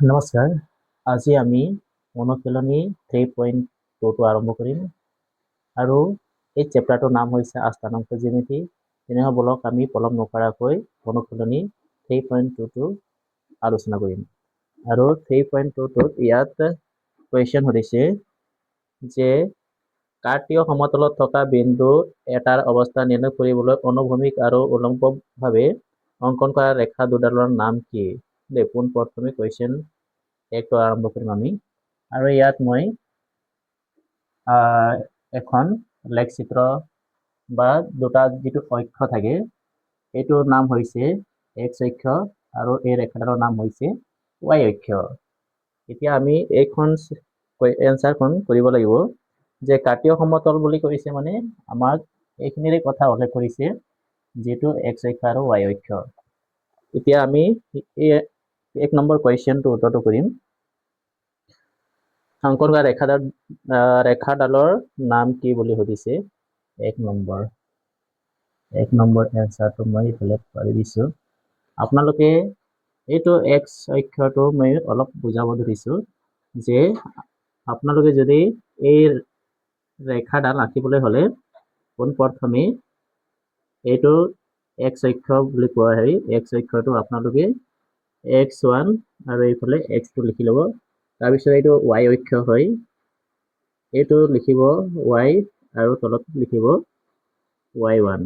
নমস্কাৰ। আজি আমি অনুশীলনী 3.2 আৰম্ভ কৰিম আৰু এই চেপ্টাৰটোৰ নাম হৈছে আস্থানাংক জ্যামিতি। তেনেহ'লে বলক আমি পলম নকৰাকৈ অনুশীলনী 3.2 আলোচনা কৰিম। আৰু 3.2 ইয়াত কুৱেশ্যন সুধিছে যে কাৰ্তীয় সমতলত থকা বিন্দু এটাৰ অৱস্থা নিৰ্ণয় কৰিবলৈ অনুভূমিক আৰু উলম্বভাৱে অংকন কৰা ৰেখা দুডালৰ নাম কি? পোনপ্ৰথমে কুৱেশ্যন একটো আৰম্ভ কৰিম আমি। আৰু ইয়াত মই এখন লেখচিত্ৰ বা দুটা যিটো অক্ষ থাকে এইটোৰ নাম হৈছে এক্স অক্ষ আৰু এই ৰেখাডালৰ নাম হৈছে ৱাই অক্ষ। এতিয়া আমি এইখন এনচাৰখন কৰিব লাগিব যে কাৰ্তীয় সমতল বুলি কৈছে মানে আমাক এইখিনিৰে কথা উল্লেখ কৰিছে যিটো এক্স অক্ষ আৰু ৱাই অক্ষ। এতিয়া আমি এই 1 নম্বৰ কুৱেশ্যনটো উত্তৰটো কৰিম। অংকন কৰা ৰেখাডালৰ নাম কি বুলি সুধিছে 1 নম্বৰ এনচাৰটো মই ইফালে পাৰি দিছোঁ। আপোনালোকে এইটো এক্স অক্ষটো মই অলপ বুজাব ধৰিছোঁ যে আপোনালোকে যদি এই ৰেখাডাল আঁকিবলৈ হ'লে পোনপ্ৰথমে এইটো এক্স অক্ষ বুলি কোৱা হয়। এক্স অক্ষটো আপোনালোকে x1 আৰু এইফালে x2 লিখি ল'ব। তাৰপিছত এইটো y অক্ষ হয়, এইটো লিখিব y আৰু তলত লিখিব y1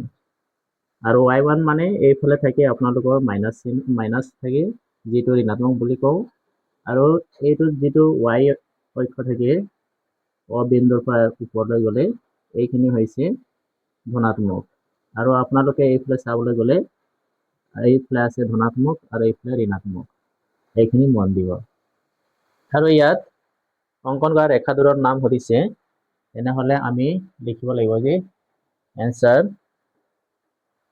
আৰু y1 মানে এইফালে থাকে আপোনালোকৰ মাইনাছ থাকে যিটো ঋণাত্মক বুলি কওঁ আৰু এইটো যিটো y অক্ষ থাকে বিন্দুৰ পৰা ওপৰলৈ গ'লে এইখিনি হৈছে ধনাত্মক আৰু আপোনালোকে এইফালে চাবলৈ গ'লে এইফালে আছে ধনাত্মক আৰু এইফালে ঋণাত্মক, এইখিনি মন দিব। আৰু ইয়াত অংকন কৰা ৰেখাডালৰ নাম সুধিছে, তেনেহ'লে আমি লিখিব লাগিব যে এনচাৰ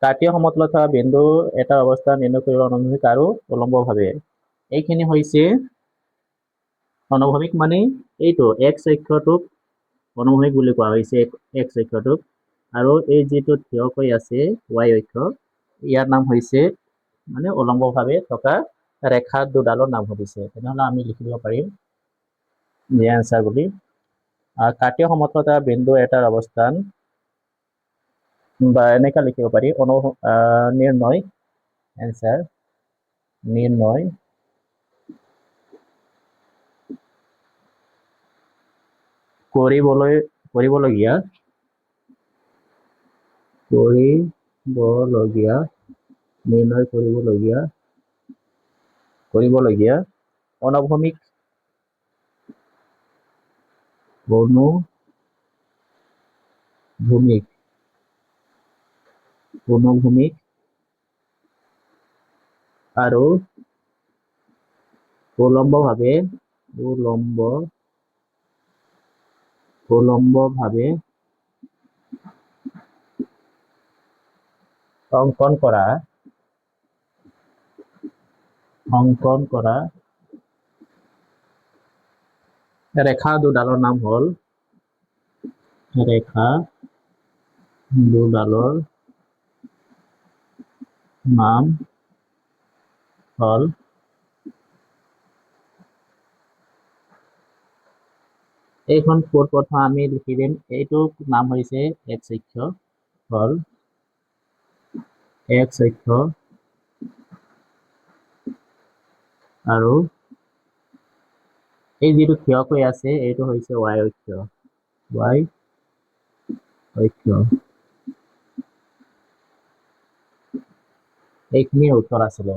কাৰ্তীয় সমতলত থকা বিন্দু এটা অৱস্থা নিৰ্ণয় কৰিব অনুভূমিক আৰু উলম্বভাৱে। এইখিনি হৈছে অনুভূমিক মানে এইটো এক্স অক্ষটোক অনুভূমিক বুলি কোৱা হৈছে এক্স অক্ষটোক আৰু এই যিটো থিয়কৈ আছে ৱাই অক্ষ ইয়াৰ নাম হৈছে মানে উলম্বভাৱে থকা ৰেখা দুডালৰ নাম সুধিছে। তেনেহ'লে আমি লিখিব পাৰিম যে এনচাৰ বুলি কাৰ্তীয় সমতলত থকা বিন্দু এটাৰ অৱস্থান বা এনেকা লিখিব পাৰি নিৰ্ণয় এনচাৰ নিৰ্ণয় কৰিবলগীয়া অনুভূমিক আৰু উলম্বভাৱে অংকন কৰা ৰেখা দুডালৰ নাম হ'ল এইখন পোনপ্ৰথমে আমি লিখি দিম, এইটো নাম হৈছে এক্স অক্ষ হ'ল এক্স অক্ষ আৰু এই যিটো থিয়কৈ আছে এইটো হৈছে ৱাই অক্ষ এইখিনি উত্তৰ আছিলে।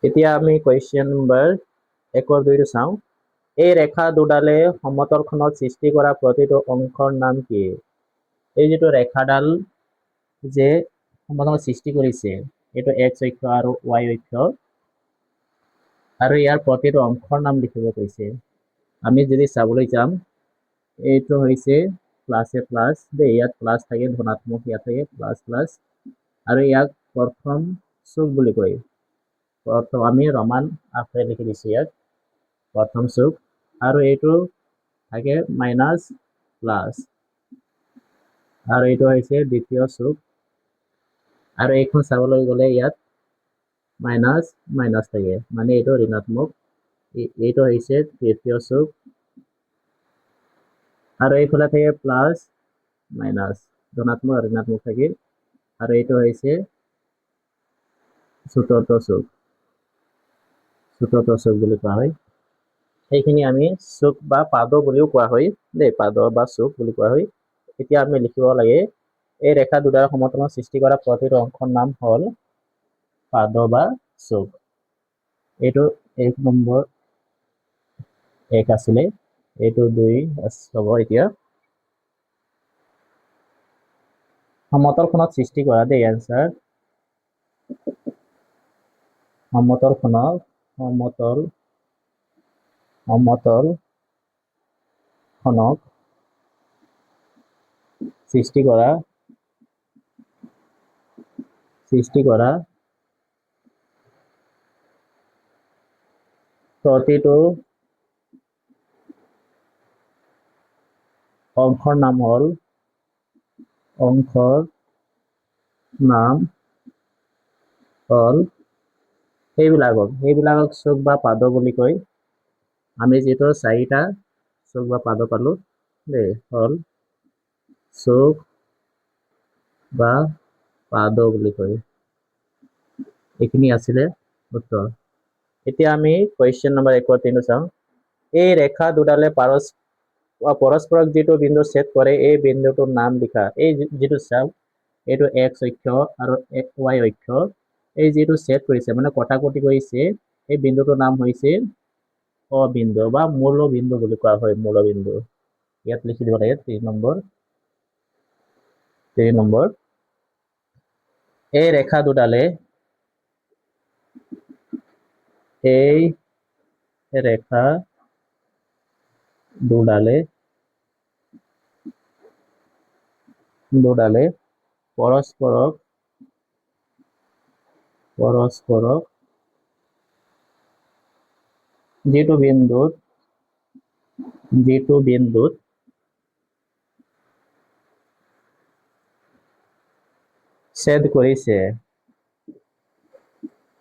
এতিয়া আমি কুৱেশ্যন নম্বৰ 1-2 চাওঁ। এই ৰেখা দুডালে সমতলখনত সৃষ্টি কৰা প্ৰতিটো অংশৰ নাম কি? এই যিটো ৰেখাডাল যে সমতলত সৃষ্টি কৰিছে এইটো এক্স অক্ষ আৰু ৱাই অক্ষ আৰু ইয়াৰ প্ৰতিটো অংশৰ নাম লিখিব কৈছে। আমি যদি চাবলৈ যাম এইটো হৈছে প্লাছে প্লাছ দেই, ইয়াত প্লাছ থাকে ধনাত্মক, ইয়াত থাকে প্লাছ আৰু ইয়াক প্ৰথম চুক বুলি কয়। প্ৰথম আমি ৰমান আখৰে লিখি দিছোঁ ইয়াত প্ৰথম চুক আৰু এইটো থাকে মাইনাছ প্লাছ আৰু এইটো হৈছে দ্বিতীয় চুক আৰু এইখন চাবলৈ গ'লে ইয়াত মাইনাছ থাকে মানে এইটো ঋণাত্মক এইটো হৈছে তৃতীয় চুক আৰু এইফালে থাকে প্লাস মাইনাস ধনাত্মক আৰু ঋণাত্মক থাকে আৰু এইটো হৈছে চতুৰ্থ চুক বুলি কোৱা হয় এইখিনি আমি চুক বা পাদ বুলিও কোৱা হয় দেই পাদ বা চুক বুলি কোৱা হয় এতিয়া আমি লিখিব লাগে এই ৰেখা দুটাৰ সমতলৰ সৃষ্টি কৰা প্ৰতিটো অংশৰ নাম হল পাদ বা চুক এইটো 1 নম্বৰ 1 আছিলে এইটো 2 হ'ব এতিয়া সমতলখনত সৃষ্টি কৰা দেই এনসাৰ সমতলখনক সৃষ্টি কৰা প্ৰতিটো অংশৰ নাম হল সেইবিলাকক চুক বা পাদ বুলি কয় আমি যেটো 4টা চুক বা পাদ পালো দেই হল চুক বা পাদ বুলি কয় এইখিনি আছিলে উত্তৰ এতিয়া আমি কোৱেশ্চন নম্বৰ 1 3 চাওঁ এই ৰেখা দুডালে পৰস্পৰক যেটো বিন্দু ছেদ কৰে এই বিন্দুটোৰ নাম লিখা এই যেটো চাও এইটো x অক্ষ আৰু y অক্ষ এই যেটো ছেদ কৰিছে মানে কটাকটি কৰিছে এই বিন্দুটোৰ নাম হৈছে অ বিন্দু বা মূল বিন্দু বুলি কোৱা হয় মূল বিন্দু ইয়াত লিখি দিব লাগে 3 নম্বৰ এই ৰেখা দুডালে পৰস্পৰক যেটো বিন্দুত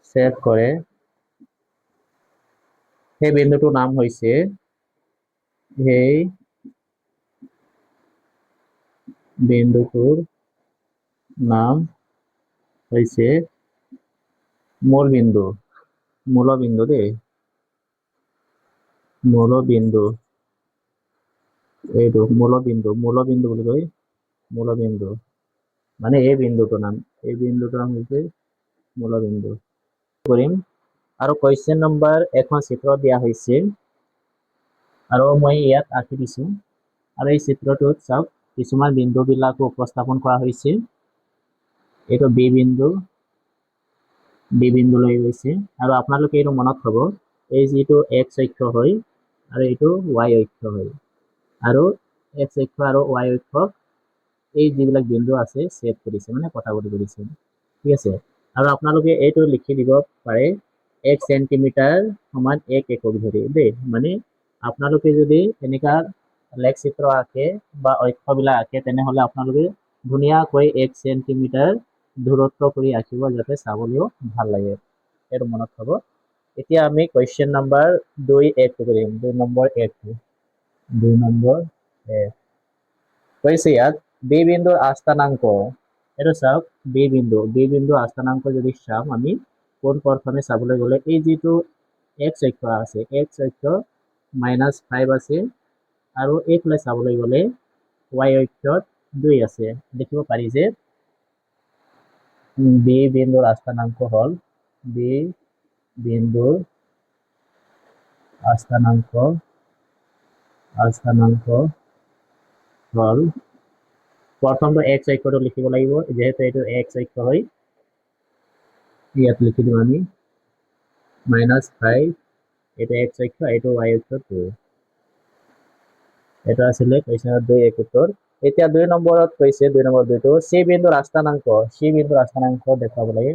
ছেদ কৰে সেই বিন্দুটোৰ নাম হৈছে মূল বিন্দু দেই এইটো মূল বিন্দু বুলি কয় মূল বিন্দু মানে এই বিন্দুটোৰ নাম হৈছে মূল বিন্দু কৰিম আৰু কোৱেশ্চন নম্বৰ এখন চিত্ৰ দিয়া হৈছে আৰু মই ইয়াত আঁকি দিছো আৰু এই চিত্ৰটোত চাওক কিছুমান বিন্দু বিলাক উপস্থাপন কৰা হৈছে এইটো বি বিন্দু লৈ গৈছে আৰু আপোনালোকে এইটো মনত থব এই যেটো x অক্ষ হয় আৰু এইটো y অক্ষ হয় আৰু x অক্ষ আৰু y অক্ষ এই যিবিলাক বিন্দু আছে ছেদ কৰিছে মানে কটাকটি কৰিছে ঠিক আছে আৰু আপোনালোকে এইটো লিখি দিব পাৰে 1 সেন্টিমিটাৰ সমান 1 একক ধৰি দেই মানে আপোনালোকে যদি এনেকা লেখ চিত্ৰ আঁকে বা অক্ষবিলাক আঁকে তেনেহলে আপোনালোকে ধুনীয়াকৈ 1 সেন্টিমিটাৰ দূৰত্ব কৰি আঁকিব যাতে চাবলৈও ভাল লাগে এৰ মনত থব এতিয়া আমি কোৱেশ্চন নম্বৰ 2 1 কৰিম 2 নম্বৰ 1 কৈছে ইয়াত বি বিন্দুৰ আস্থানাংক এটা চাওক বি বিন্দু আস্থানাংক যদি চাম আমি কোন প্ৰথমে চাবলৈ গলে এই যেটো x অক্ষ আছে x অক্ষ -5 আছে আৰু এইফালে চাবলৈ গলে y অক্ষত 2 আছে দেখিব পাৰি যে বি বিন্দুৰ আস্থানাংক হল প্ৰথমটো x অক্ষটো লিখিব লাগিব যেহেতু এইটো x অক্ষ হয় ইয়াত লিখি দিম আমি -5 এটা x অক্ষ এইটো y অক্ষ 2 এটা আসলে কোৱেশ্চন 2 1 উত্তৰ এতিয়া 2 নম্বৰত কৈছে 2 নম্বৰ 2 টো c বিন্দুৰ আস্থানাংক দেখাব লাগে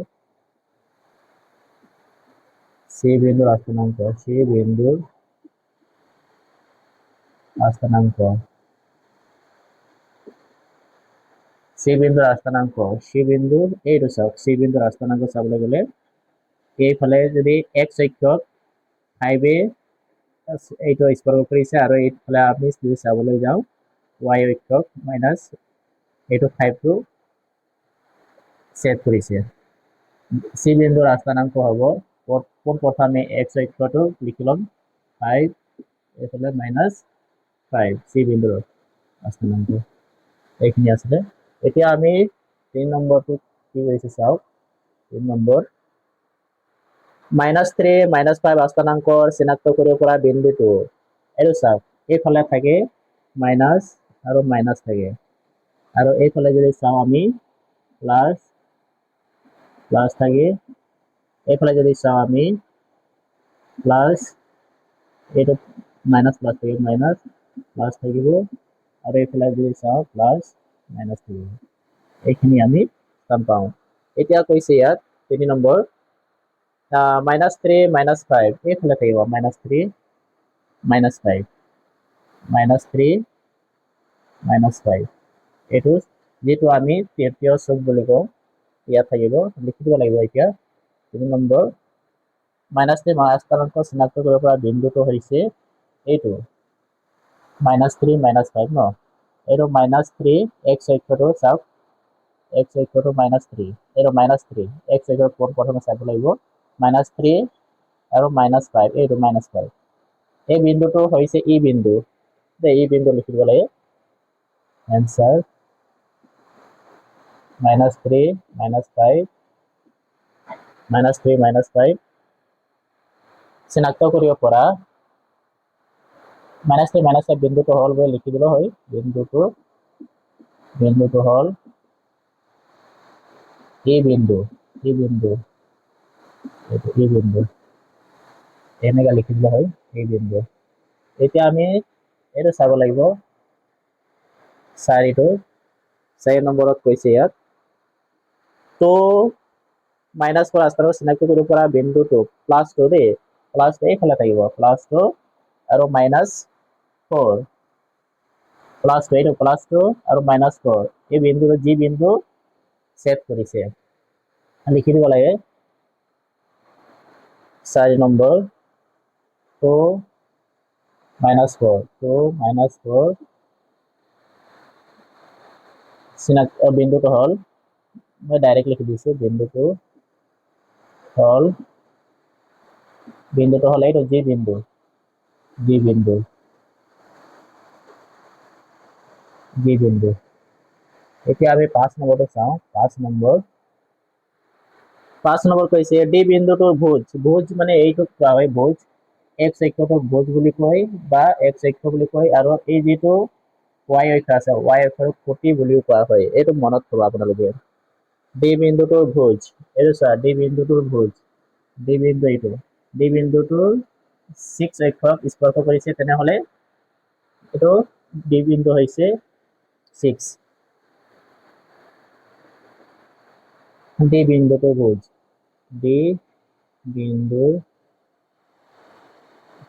c বিন্দুৰ আস্থানাংক এইটো চাওক c বিন্দুৰ আস্থানাংক চাবলৈ গলে এইফালে যদি x অক্ষত 5 এ এইটো স্পৰ্শ কৰিছে আৰু এইফালে আমি যদি চাবলৈ যাওঁ y অক্ষক মাইনাছ এইটো 5 টো সেট কৰিছে সি বিন্দুৰ স্থানাংক হ'ব প্ৰথমে x অক্ষটো লিখি ল'ম 5 এইফালে মাইনাছ 5 সি বিন্দুৰ স্থানাংক এইখিনি আছে এতিয়া আমি 3 নম্বৰটো কি কৰিছে চাওক 3 নম্বৰ -3 -5 স্থানাংকৰ চিনাক্ত কৰিব পৰা বিন্দুটো এইটো চাওক এইফালে থাকে মাইনাছ আৰু মাইনাছ থাকে আৰু এইফালে যদি চাওঁ আমি প্লাস থাকে এইফালে যদি চাওঁ আমি প্লাস এইটো মাইনাছ প্লাস থাকে মাইনাছ প্লাস থাকিব আৰু এইফালে যদি চাওঁ প্লাস মাইনাছ থাকিব এইখিনি আমি গম পাওঁ এতিয়া কৈছে ইয়াত 3 নম্বৰ -3 -5 এইফালে থাকিব -3 -5 -3 -5 এইটো যেটো আমি তৃতীয় চক বুলি কওঁ ইয়াত থাকিব লিখি দিব লাগিব এতিয়া 3 নম্বৰ -3 স্থানাংক চিনাক্ত কৰিব পৰা বিন্দুটো হৈছে এইটো -3 -5 ন এইটো -3 x অক্ষটো চাওক x অক্ষটো -3 এইটো -3 x অক্ষৰ প্ৰথমে চাব লাগিব -3 আৰু -5 এইটো -5 এই বিন্দুটো হৈছে ই বিন্দু এই বিন্দু লিখি দিব লাগে आंसर -3 -5 -3 -5 চিনাক্ত কৰিব পৰা -3 -5 বিন্দুটো হল বলে লিখি দিলে হয় বিন্দুটো হল এই বিন্দু এনেকা লিখি দিলে হয় এই বিন্দু এতিয়া আমি এটা চাব লাগিব 4 নম্বৰত কৈছে ইয়াত তো -4 স্থানাংক চিনাক্ত কৰিব পৰা বিন্দুটো +2 দে +2 এইফালে থাকিব +2 আৰু -4 +2 এইটো +2 আৰু -4 এই বিন্দুটো যি বিন্দু সেট কৰিছে লিখি দিব লাগে 4 নম্বৰ তো -4 চিনাক্ত বিন্দুটো হল मैं डायरेक्ट लिख दिছো বিন্দুটো হল এইটো জি বিন্দু এতিয়া আমি 5 নম্বৰটো চাওঁ 5 নম্বৰ কৈছে ডি বিন্দুটোৰ ভুজ মানে এইটো কোৱা হয় ভুজ x অক্ষটোক ভুজ বুলি কয় বা x অক্ষ বুলি কয় আৰু এই যেটো y অক্ষ আছে y অক্ষৰ কোটি বুলিও কোৱা হয় এইটো মনত থব আপোনালোকে ডি বিন্দুটোৰ ভুজ এইটো চোৱা ডি বিন্দুটোৰ ভুজ ডি বিন্দুটোৰ 6 অক্ষক স্পৰ্শ কৰিছে তেনেহলে এইটো ডি বিন্দু হৈছে 6 ডি বিন্দুটোৰ ভুজ ডি বিন্দু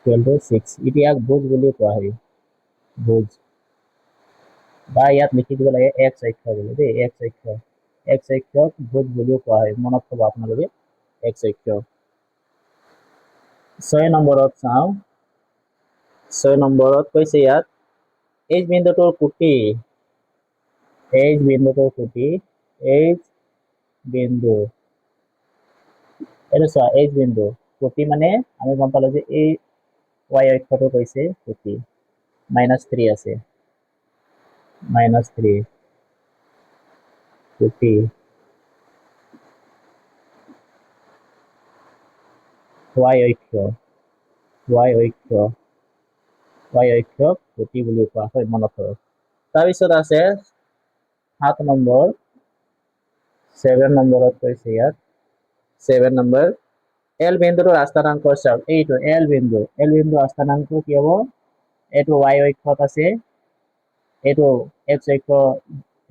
6 এতিয়া ভুজ বুলি কোৱা হয় ভুজ বা ইয়াত লিখি দিব লাগে x অক্ষ বুলি দেই x অক্ষক ভুজ বুলিও কোৱা হয় মনত থব আপোনালোকে x অক্ষ 6 নম্বৰত চাওঁ 6 নম্বৰত কৈছে ইয়াত h বিন্দুটোৰ কোটি বিন্দু এইটো চোৱা h বিন্দু কোটি মানে আমি গম পালো যে এই y অক্ষটো কৈছে কোটি -3 আছে -3 কোটি y অক্ষ কোটি বুলি কোৱা হয় মনত ৰাখক তাৰপিছত আছে 7 নম্বৰ 7 নম্বৰত কৈছে ইয়াত 7 নম্বৰ L বিন্দুটোৰ স্থানাংক চাওক এইটো L বিন্দু স্থানাংক কি হ'ব এইটো y অক্ষত আছে এইটো x অক্ষ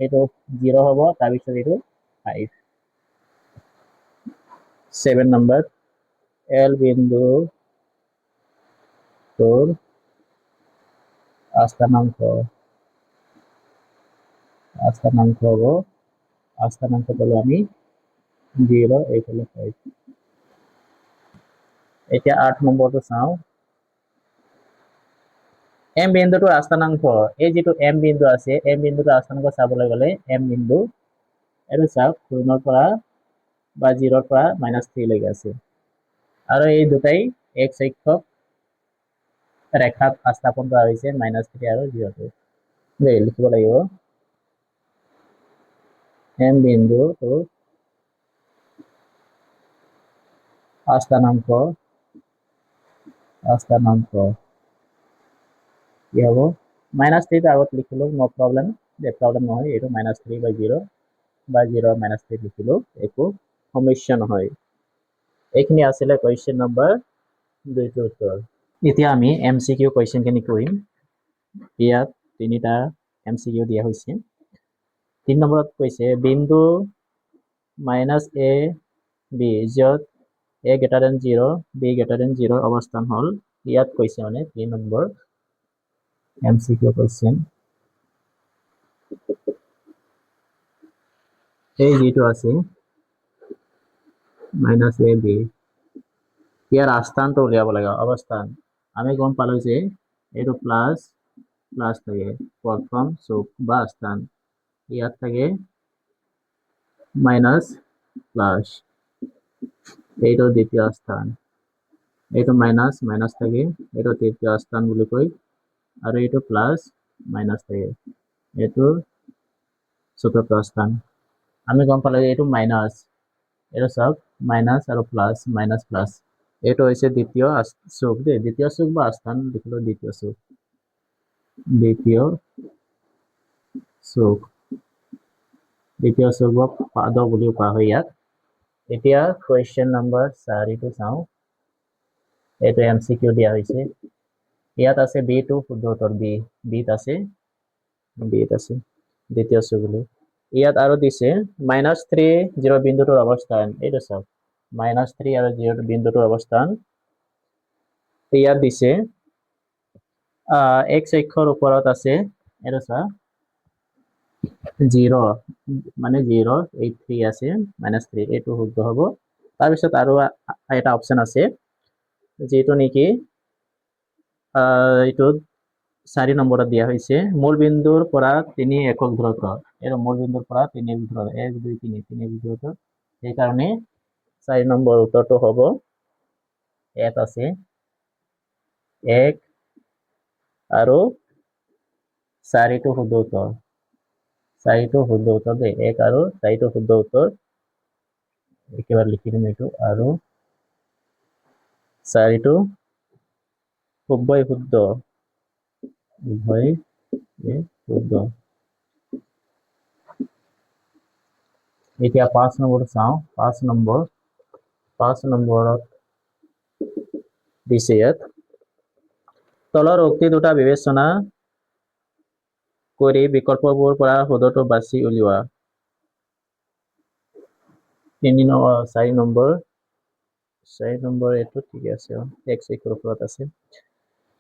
এইটো 0 হ'ব তাৰপিছত এইটো 5 7 নম্বৰ L বিন্দু তোৰ স্থানাংক হ'ব স্থানাংক পালো আমি 0 এইফালে 5 এতিয়া 8 নম্বৰটো চাওঁ এম বিন্দুটোৰ আস্থানাংক এই যেটো এম বিন্দু আছে এম বিন্দুটোৰ আস্থানাংক চাবলৈ গ'লে এম বিন্দু এটো চাওক 0 ৰ পৰা বা 0 ৰ পৰা -3 লৈকে আছে আৰু এই দুটাই x অক্ষক ৰেখাত স্থাপন কৰা হৈছে -3 আৰু 0 টো লিখিব লাগিব এম বিন্দুটোৰ আস্থানাংক কি হ'ব -3 আগত লিখিলো নো প্ৰবলেম নহয় এটো -3 by 0 বা 0 -3 লিখিলো একো সমস্যা নহয় এইখিনি আছিল কোৱেশ্চন নম্বৰ 2 ৰ উত্তৰ এতিয়া আমি MCQ কোৱেশ্চন খিনি কৰিম ইয়াত তিনিটা MCQ দিয়া হৈছে 3 নম্বৰত কৈছে বিন্দু -a b যত a greater than 0 b greater than 0 অবস্থান হল ইয়াত কৈছে মানে 3 নম্বৰ MCQ কোৱেশ্চন এই যেটো আছে -ab ইয়াৰ আস্থানটো উলিয়াব লাগে অবস্থান আমি গম পালো যে এটো প্লাস থাকে প্রথম চোক বা স্থান ইয়াত থাকে মাইনাস প্লাস এইটো দ্বিতীয় স্থান এইটো মাইনাস থাকে এইটো তৃতীয় স্থান বুলি কই আৰু এইটো প্লাস মাইনাস থাকে এইটো চতুৰ্থ স্থান আমি গম পালো এইটো মাইনাস এইটো সব মাইনাস আৰু প্লাস মাইনাস প্লাস এইটো হৈছে দ্বিতীয় চোক দ্বিতীয় চোক বা স্থান লিখিলো দ্বিতীয় চোক দ্বিতীয় চোক বা পাদ বুলি কোৱা হয় ইয়াক এতিয়া কোৱেশ্চন নম্বৰ 4 টো চাও এইটো MCQ দিয়া হৈছে ইয়াত আছে b2 শুদ্ধ উত্তৰ b ত আছে দ্বিতীয় চোক বুলি ইয়াত আৰু দিছে -3 0 বিন্দুটোৰ অৱস্থান এইটো চাওক -3 আৰু 0 বিন্দুটোৰ অৱস্থান ইয়াত দিছে x অক্ষৰ ওপৰত আছে এইটো চা 0 মানে 0 এই 3 আছে -3 এইটো শুদ্ধ হ'ব তাৰ পিছত আৰু এটা অপচন আছে যেটো নেকি এইটো 4 নম্বৰত দিয়া হৈছে মূল বিন্দুৰ পৰা 3 একক দূৰত্ব এৰ মূল বিন্দুৰ পৰা 3 একক দূৰত্ব 1 2 3 3 একক দূৰত্ব এই কাৰণে 4 নম্বৰ উত্তৰটো হ'ব ইয়াত আছে 1 আৰু 4 টো শুদ্ধ উত্তৰ 4 টো শুদ্ধ উত্তৰ দে 1 আৰু 4 টো শুদ্ধ উত্তৰ একেবাৰে লিখি দিম এইটো আৰু 4 টো উভয় শুদ্ধ এতিয়া 5 নম্বৰ চাও 5 নম্বৰত দিছে ইয়াত তলৰ উক্তি দুটা বিবেচনা কৰি বিকল্পবোৰ পৰা শুদ্ধটো বাছি উলিওৱা 4 নম্বৰ এটো ঠিক আছে x একৰ ওপৰত আছে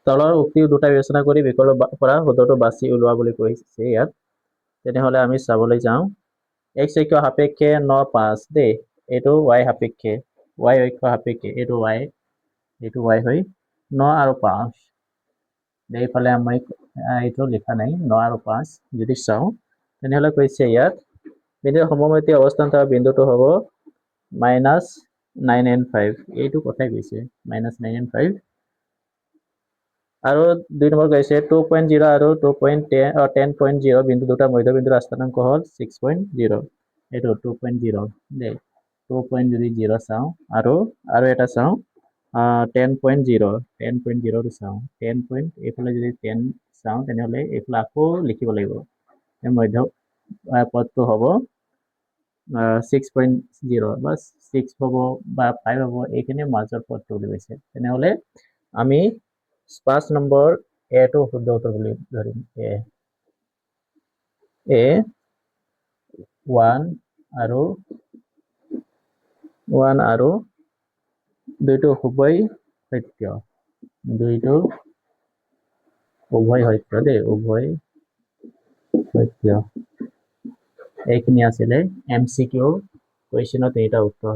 তলৰ উক্তি দুটা বিবেচনা কৰি বিকল্পৰ পৰা শুদ্ধটো বাছি উলিওৱা বুলি কৈছে ইয়াত তেনেহলে আমি চাবলৈ যাও x অক্ষ সাপেক্ষে 9 5 দে এটো y সাপেক্ষে y অক্ষ সাপেক্ষে এটো y হয় 9 আৰু 5 এইফালে আমি এইটো লিখা নাই 9 আৰু 5 যদি চাও তেনেহলে কৈছে ইয়াত বিন্দুৰ সমমুখী অৱস্থান থকা বিন্দুটো হ'ব -9 and 5 এইটো কথাই কৈছে -9 and 5 আৰু 2 নম্বৰ কৈছে 2.0 আৰু 10.0 বিন্দু দুটা মধ্যবিন্দুৰ আস্থানাংক হল 6.0 এইটো 2.0 দে 2.0 চাও আৰু এটা চাও 10.0 টো চাও 10 এইফালে যদি 10 চাও তেনেহলে এইফালে আকৌ লিখিব লাগিব মধ্য পদটো হ'ব 6.0 বা 6 হ'ব বা 5 হ'ব এইখিনি মাজৰ পদটো উলিয়াইছে তেনেহলে আমি 5 নম্বৰ এ টো শুদ্ধ উত্তৰ বুলি ধৰিম এ 1 আৰু 2টো উভয় সত্য 2টো উভয় সত্য দে উভয় সত্য এইখিনি আছিল MCQ কোৱেশ্চনত এটা উত্তৰ